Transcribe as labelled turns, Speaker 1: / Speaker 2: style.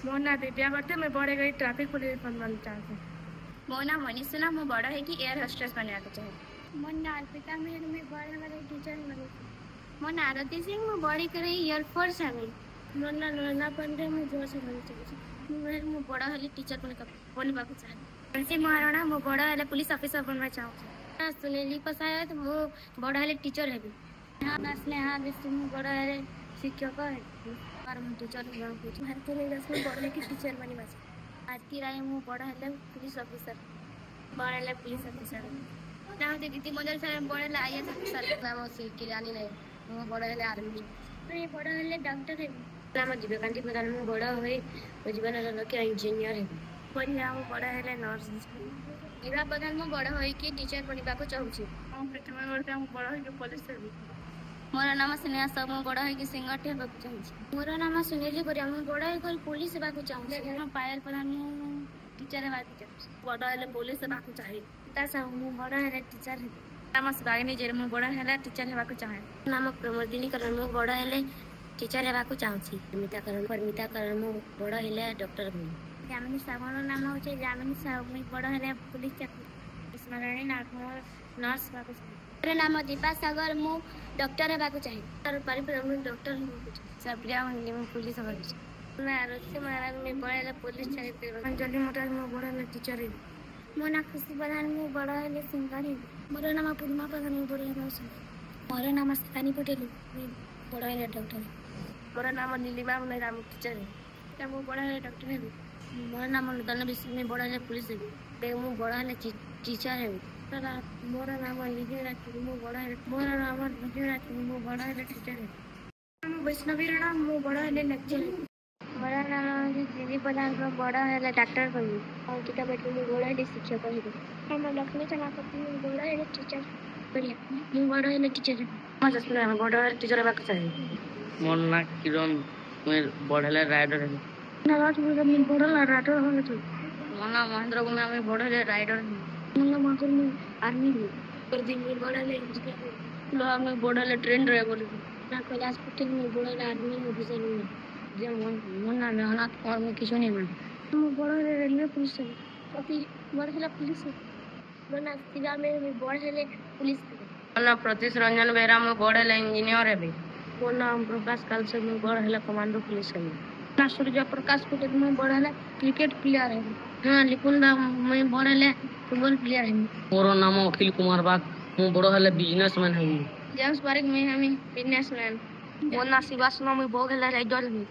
Speaker 1: मो ना दिव्या करते मैं बड़े गई ट्रैफिक पुलिस बनवाना चाहती हूँ।
Speaker 2: मो ना मनीषा मु बड़ है कि एयर होस्टेस बनवा चाहे।
Speaker 3: मो ना अर्पिता मेहर में बड़े वाले टीचर बने।
Speaker 2: मो ना आरती सिंह मु बड़ी करे एयरफोर्स हमें।
Speaker 3: मो ना नैना पंडे में जोश बन चाहिए।
Speaker 2: मु बड़ हेले टीचर बनवा चाहे। तुलसी महाराणा मु बड़ हेले पुलिस ऑफिसर बनवा चाहूँ। सुनीली पसायत मु बड़ हेले टीचर हेबी।
Speaker 3: ना स्नेहा विष्णु मु बड़ हेले शिक्षक है।
Speaker 2: और मु टीचर बनवा
Speaker 3: भारती निवास में बड़ हेले टीचर बनवा चाहिए।
Speaker 2: आरती राय मु बड़ हेले पुलिस ऑफिसर। बड़ हेले पुलिस ऑफिसर ना होते दीदी मजर से बड़ हेले आईएएस ऑफिसर नाम से किरानी नहीं मु बड़ हेले आर्मी।
Speaker 3: मैं बड़ हेले डॉक्टर है।
Speaker 2: नाम दिव्यकांति प्रधान मु बड़ होई जीवन लक्ष्य इंजीनियर है।
Speaker 1: परिया मु बड़ हेले नर्स।
Speaker 2: इरा प्रधान मु बड़ होई कि टीचर बनवा को चाहूँ।
Speaker 1: मु प्रतिमा वर्षा मु बड़ होई पुलिस हेबी।
Speaker 2: मोर नाम स्नेहा सब मु बड़ होई कि सिंगर हेबा को चाहूँ।
Speaker 3: मोर नाम सुनीली परिया मु बड़ होई पुलिस हेबा को चाहूँ।
Speaker 2: मैं पायल प्रधान मु टीचर हेबा को चाहूँ।
Speaker 1: बड़ हेले पुलिस हेबा को चाहे।
Speaker 3: तासा मु बड़ हेले टीचर है।
Speaker 1: नाम सुभागिनी जेर मु बड़ हेले टीचर हेबा को चाहे।
Speaker 2: नाम प्रमोदिनी करण मु बड़ हेले टीचर हेबा को चाहूँ। परमिता करण मु बड़ हेले डॉक्टर बन।
Speaker 3: जामिनी सागर नाम होचे जामिनी साहब मु बड़ हेले पुलिस चाकरी।
Speaker 1: स्मरणी नाग मु नर्स हेबा को चाहे।
Speaker 3: मेरा नाम दीपा सागर मु डॉक्टर हेबा को चाहे।
Speaker 1: और परिप्रेम मु डॉक्टर हेबा को चाहे।
Speaker 2: सप्रिया मंडी मु पुलिस हेबा को चाहे।
Speaker 1: मैं आरती महाराज में बड़ हेले पुलिस चाहे। अंजलि मोटर मु बड़ हेले टीचर हेबी।
Speaker 3: मो ना खुशी प्रधान मु बड़ हेले सिंगर है। मोर नाम पूर्णिमा प्रधान मु बड़ हेले मोर नाम स्थानी पटेल मु बड़ हेले डॉक्टर।
Speaker 1: मोर नाम नीलिमा मु राम टीचर है। मु बड़ हेले डॉक्टर हेबी।
Speaker 2: मोर नाम नूतन विश्व में बड़ हेले पुलिस हेबी। मु बड़ हेले टीचर हेबी।
Speaker 1: मोर नाम लिजि राखी मु बड़ हेले मु बड़ हेले टीचर है। वैष्णवी राणा मु बड़ हेले लेक्चर है।
Speaker 3: मोर नाम दीदी प्रधान मु बड़ हेले डॉक्टर बनबी। अंकिता बेटी मु बड़ हेले शिक्षक हेबी। हम लक्ष्मी सेनापति मु बड़ हेले टीचर
Speaker 2: बढ़िया मु बड़ हेले टीचर हेबी।
Speaker 1: हम जसना बड़ हेले टीचर हेबा को चाहे।
Speaker 4: मोर ना किरण मु बड़ हेले राइडर हेबी।
Speaker 1: ना राज मु बड़ हेले राइडर हो तो।
Speaker 2: मोर नाम महेंद्र गुना मु बड़ हेले राइडर हेबी।
Speaker 1: मोर नाम आकुल मु आर्मी में।
Speaker 3: प्रदीप मु बड़ हेले इंजीनियर।
Speaker 1: लोहा में बड़ हेले ट्रेन ड्राइवर हेबी।
Speaker 3: ना कैलाश पटेल मु बड़ हेले आर्मी ऑफिसर हूँ।
Speaker 2: जे मोर नाम मेहनत और मु किछु नहीं माने।
Speaker 3: मु बड़ हेले रेलवे पुलिस हेबी। अति बड़ हेले पुलिस मो ना शिवा में बड़ हेले पुलिस हेबी।
Speaker 4: मोर ना प्रतीश रंजन बेहरा मु बड़ हेले इंजीनियर हेबी।
Speaker 1: मोर नाम प्रकाश काल से मु बड़ हेले कमांडो पुलिस हेबी। ना सूर्य प्रकाश पटेल मु बड़ हेले क्रिकेट प्लेयर हेबी।
Speaker 2: हाँ लिपुन दा मैं बड़ हेले फुटबॉल प्लेयर हेबी।
Speaker 4: मोर नाम अखिल कुमार बाग मु बड़ हेले बिजनेसमैन हेबी।
Speaker 2: जेम्स पारिक में हमें बिजनेसमैन।
Speaker 1: मोर ना शिवास मु बड़ हेले राइडर हेबी।